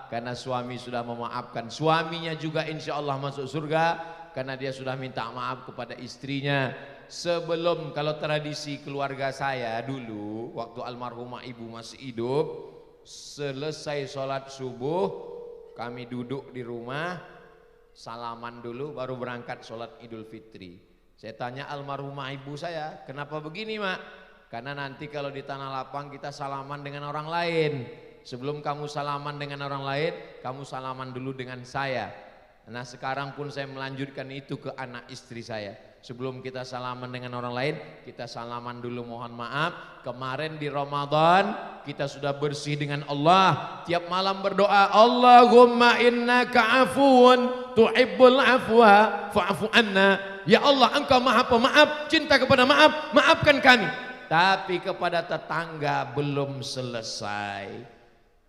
Karena suami sudah memaafkan. Suaminya juga insya Allah masuk surga karena dia sudah minta maaf kepada istrinya. Sebelum, kalau tradisi keluarga saya dulu waktu almarhumah ibu masih hidup, selesai sholat subuh kami duduk di rumah, salaman dulu baru berangkat sholat Idul Fitri. Saya tanya almarhumah ibu saya, kenapa begini mak? Karena nanti kalau di tanah lapang kita salaman dengan orang lain. Sebelum kamu salaman dengan orang lain, kamu salaman dulu dengan saya. Nah sekarang pun saya melanjutkan itu ke anak istri saya. Sebelum kita salaman dengan orang lain, kita salaman dulu mohon maaf. Kemarin di Ramadan kita sudah bersih dengan Allah. Tiap malam berdoa, Allahumma innaka afuun tuhibbul afwa fa'fu anna. Ya Allah engkau maha pemaaf, cinta kepada maaf, maafkan kami. Tapi kepada tetangga belum selesai.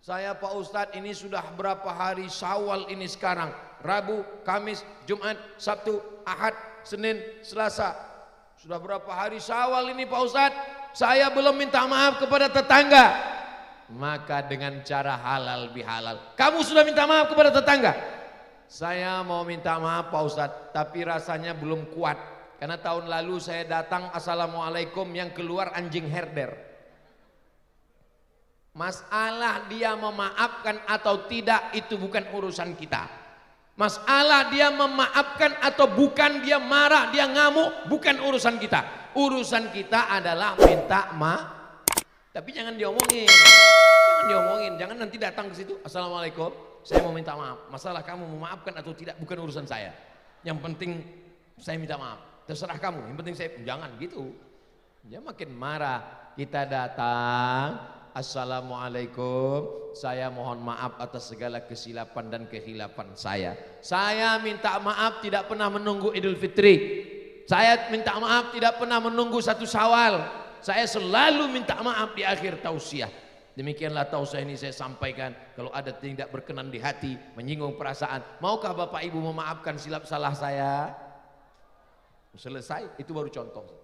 Saya Pak Ustadz ini sudah berapa hari Syawal ini sekarang? Rabu, Kamis, Jumat, Sabtu, Ahad, Senin, Selasa. Sudah berapa hari Syawal ini Pak Ustadz? Saya belum minta maaf kepada tetangga. Maka dengan cara halal bihalal. Kamu sudah minta maaf kepada tetangga? Saya mau minta maaf Pak Ustadz, tapi rasanya belum kuat. Karena tahun lalu saya datang Assalamualaikum, yang keluar anjing herder. Masalah dia memaafkan atau tidak itu bukan urusan kita. Masalah dia memaafkan atau bukan, dia marah, dia ngamuk, bukan urusan kita. Urusan kita adalah minta maaf. Tapi jangan diomongin. Jangan diomongin, jangan nanti datang ke situ, Assalamualaikum, saya mau minta maaf. Masalah kamu memaafkan atau tidak bukan urusan saya. Yang penting saya minta maaf. Terserah kamu, yang penting saya, jangan gitu. Ya makin marah. Kita datang, assalamualaikum, saya mohon maaf atas segala kesilapan dan kehilafan saya. Saya minta maaf tidak pernah menunggu Idul Fitri. Saya minta maaf tidak pernah menunggu 1 Syawal. Saya selalu minta maaf di akhir tausiah. Demikianlah tausiah ini saya sampaikan. Kalau ada tidak berkenan di hati, menyinggung perasaan, maukah Bapak Ibu memaafkan silap salah saya? Selesai, itu baru contoh.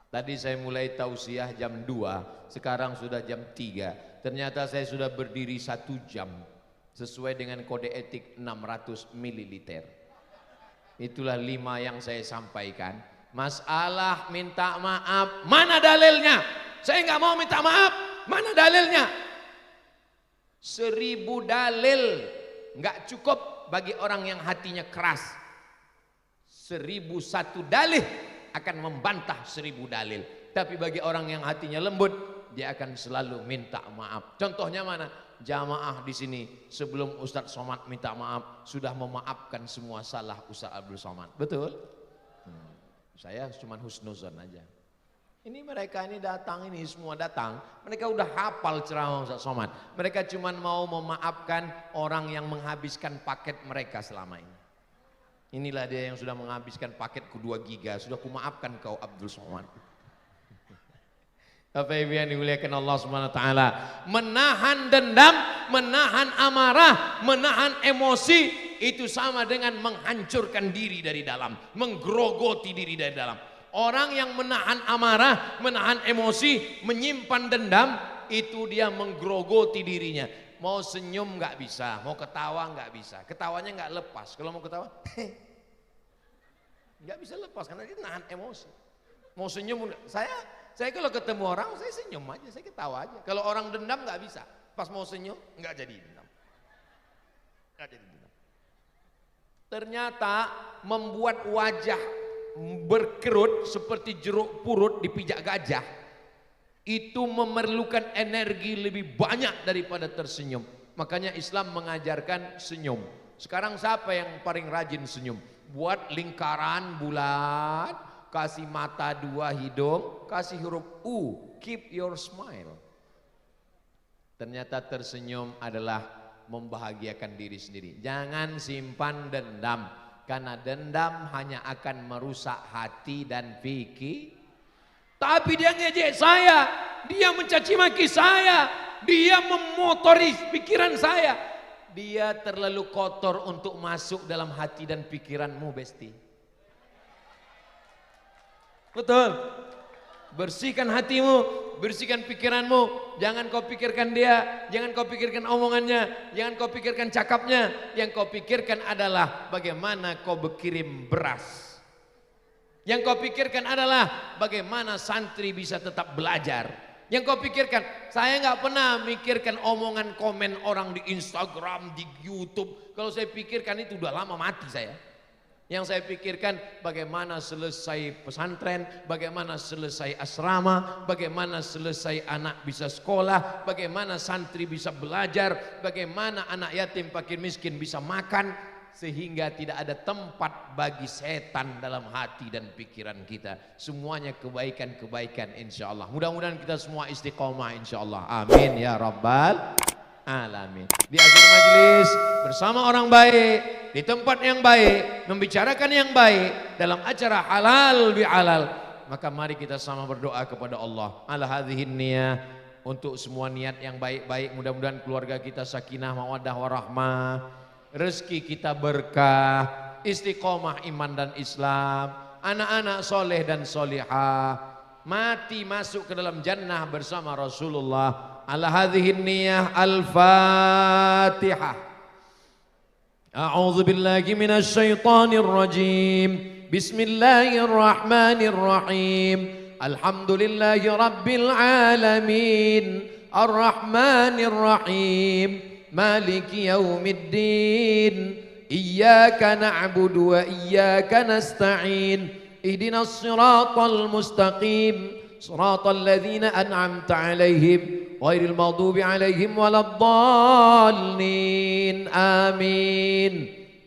Tadi saya mulai tausiah jam 2, sekarang sudah jam 3. Ternyata saya sudah berdiri 1 jam sesuai dengan kode etik 600 ml. Itulah 5 yang saya sampaikan. Masalah minta maaf, mana dalilnya? Saya nggak mau minta maaf, mana dalilnya? 1000 dalil nggak cukup bagi orang yang hatinya keras. 1001 dalil akan membantah 1000 dalil. Tapi bagi orang yang hatinya lembut, dia akan selalu minta maaf. Contohnya mana? Jamaah di sini sebelum Ustadz Somad minta maaf sudah memaafkan semua salah Ustadz Abdul Somad. Betul? Saya cuma husnuzon aja. Ini mereka ini datang, ini semua datang. Mereka udah hafal ceramah Ustadz Somad. Mereka cuma mau memaafkan orang yang menghabiskan paket mereka selama ini. Inilah dia yang sudah menghabiskan paketku 2 giga. Sudah kumaafkan kau Abdul Somad. Bapak Ibu yang dimuliakan Allah Subhanahu wa taala, menahan dendam, menahan amarah, menahan emosi itu sama dengan menghancurkan diri dari dalam, menggerogoti diri dari dalam. Orang yang menahan amarah, menahan emosi, menyimpan dendam, itu dia menggerogoti dirinya. Mau senyum nggak bisa, mau ketawa nggak bisa, ketawanya nggak lepas. Kalau mau ketawa, nggak bisa lepas karena dia nahan emosi. Mau senyum, saya kalau ketemu orang saya senyum aja, saya ketawa aja. Kalau orang dendam nggak bisa, pas mau senyum nggak jadi dendam, nggak jadi dendam. Ternyata membuat wajah berkerut seperti jeruk purut dipijak gajah, itu memerlukan energi lebih banyak daripada tersenyum. Makanya Islam mengajarkan senyum. Sekarang siapa yang paling rajin senyum? Buat lingkaran bulat, kasih mata 2 hidung, kasih huruf U, keep your smile. Ternyata tersenyum adalah membahagiakan diri sendiri. Jangan simpan dendam, karena dendam hanya akan merusak hati dan pikir. Tapi dia ngejek saya, dia mencaci maki saya, dia memotori pikiran saya. Dia terlalu kotor untuk masuk dalam hati dan pikiranmu, Besti. Betul. Bersihkan hatimu, bersihkan pikiranmu. Jangan kau pikirkan dia, jangan kau pikirkan omongannya, jangan kau pikirkan cakapnya. Yang kau pikirkan adalah bagaimana kau berkirim beras. Yang kau pikirkan adalah bagaimana santri bisa tetap belajar. Yang kau pikirkan, saya nggak pernah mikirkan omongan komen orang di Instagram, di YouTube. Kalau saya pikirkan itu udah lama mati saya. Yang saya pikirkan bagaimana selesai pesantren, bagaimana selesai asrama, bagaimana selesai anak bisa sekolah, bagaimana santri bisa belajar, bagaimana anak yatim fakir miskin bisa makan, sehingga tidak ada tempat bagi setan dalam hati dan pikiran kita. Semuanya kebaikan-kebaikan insya Allah. Mudah-mudahan kita semua istiqomah insya Allah. Amin ya rabbal alamin. Di akhir majelis bersama orang baik, di tempat yang baik, membicarakan yang baik, dalam acara halal bihalal, maka mari kita sama berdoa kepada Allah. Ala hadhihin niyah, untuk semua niat yang baik-baik. Mudah-mudahan keluarga kita sakinah mawaddah warahmah, rezeki kita berkah, istiqomah iman dan Islam, anak-anak soleh dan solihah, mati masuk ke dalam jannah bersama Rasulullah. Ala hadhihin niyah, al-Fatihah. A'udzu billahi minasy syaithanir rajim. Bismillahirrahmanirrahim. Alhamdulillahi rabbil alamin. Ar-Rahmanir Rahim. مالك يوم الدين إياك نعبد وإياك نستعين اهدنا الصراط المستقيم صراط الذين أنعمت عليهم غير المغضوب عليهم ولا الضالين آمين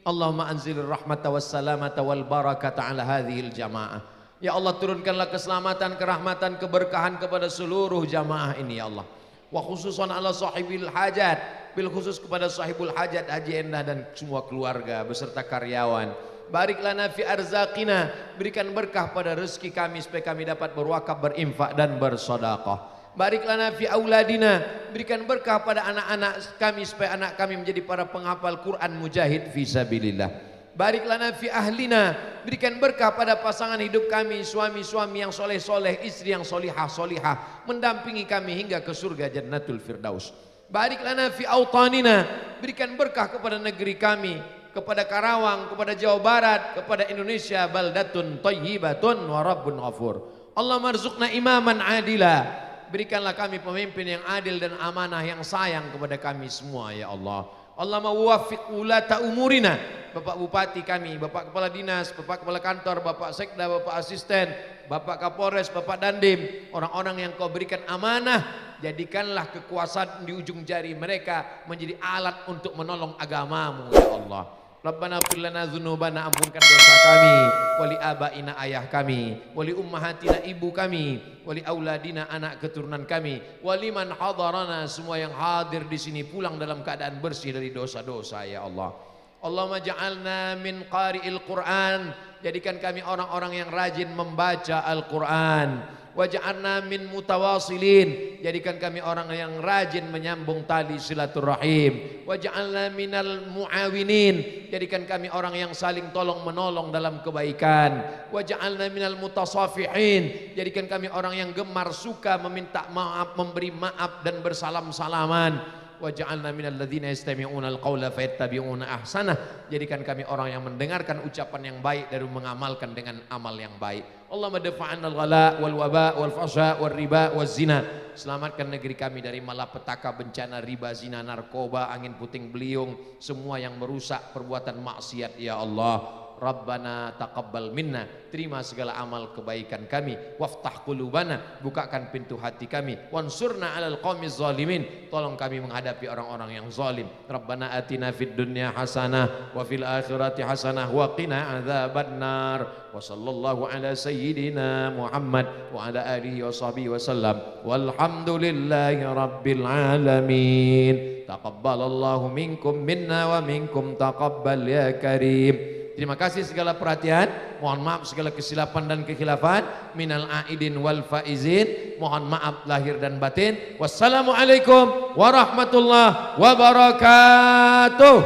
اللهم أنزل الرحمة والسلامة والبركة على هذه الجماعة Ya Allah, turunkanlah keselamatan, kerahmatan, keberkahan kepada seluruh jamaah ini ya Allah. Wa khususan ala sahibil hajat, bil khusus kepada sahibul hajat Haji Endah dan semua keluarga beserta karyawan. Barik lana fi arzaqina, berikan berkah pada rezeki kami supaya kami dapat berwakaf, berinfak dan bersedekah. Barik lana fi auladina, berikan berkah pada anak-anak kami supaya anak kami menjadi para penghafal Quran mujahid fi sabilillah. Barik lana fi ahlina, berikan berkah pada pasangan hidup kami, suami-suami yang soleh-soleh, istri yang solihah-solihah, mendampingi kami hingga ke surga Jannatul Firdaus. Barik lana fi autanina, berikan berkah kepada negeri kami, kepada Karawang, kepada Jawa Barat, kepada Indonesia, baldatun thayyibatun wa rabbun ghafur. Allahumma arzuqna imaman adila, berikanlah kami pemimpin yang adil dan amanah yang sayang kepada kami semua ya Allah. Allahumma waffiq ulata umurina, Bapak Bupati kami, Bapak Kepala Dinas, Bapak Kepala Kantor, Bapak Sekda, Bapak Asisten, Bapak Kapolres, Bapak Dandim, orang-orang yang kau berikan amanah, jadikanlah kekuasaan di ujung jari mereka menjadi alat untuk menolong agamamu ya Allah. Rabbana fir lana dzunubana, ampunkan dosa kami, wali abaina ayah kami, wali ummahatina ibu kami, wali auladina anak keturunan kami, wali man hadarana, semua yang hadir di sini pulang dalam keadaan bersih dari dosa-dosa ya Allah. Allahumma ja'alna min qari'il Qur'an, jadikan kami orang-orang yang rajin membaca Al-Qur'an. Waj'alna min mutawasilin, jadikan kami orang yang rajin menyambung tali silaturahim. Waj'alna minal muawinin, jadikan kami orang yang saling tolong menolong dalam kebaikan. Waj'alna minal mutasafihin, jadikan kami orang yang gemar suka meminta maaf, memberi maaf dan bersalam-salaman. Waj'alna minal ladzina yastami'una al-qaula fayattabi'una ahsanah, jadikan kami orang yang mendengarkan ucapan yang baik dan mengamalkan dengan amal yang baik. Allahumma dafa'anna al-ghala wal waba wal fasha wal riba wal zina, selamatkan negeri kami dari malapetaka, bencana riba, zina, narkoba, angin puting beliung, semua yang merusak perbuatan maksiat ya Allah. Rabbana taqabbal minna, terima segala amal kebaikan kami. Waftah qulubana, bukakan pintu hati kami. Wansurna 'alal qaumiz zalimin, tolong kami menghadapi orang-orang yang zalim. Rabbana atina fid dunya hasanah wa fil akhirati hasanah wa qina adzabannar. Wa sallallahu ala sayyidina Muhammad wa ala alihi wa sahbihi wasallam. Walhamdulillahi rabbil alamin. Taqabbalallahu minkum minna wa minkum taqabbal ya karim. Terima kasih segala perhatian, mohon maaf segala kesilapan dan kekhilafan, minal aidin wal faizin, mohon maaf lahir dan batin. Wassalamualaikum warahmatullahi wabarakatuh.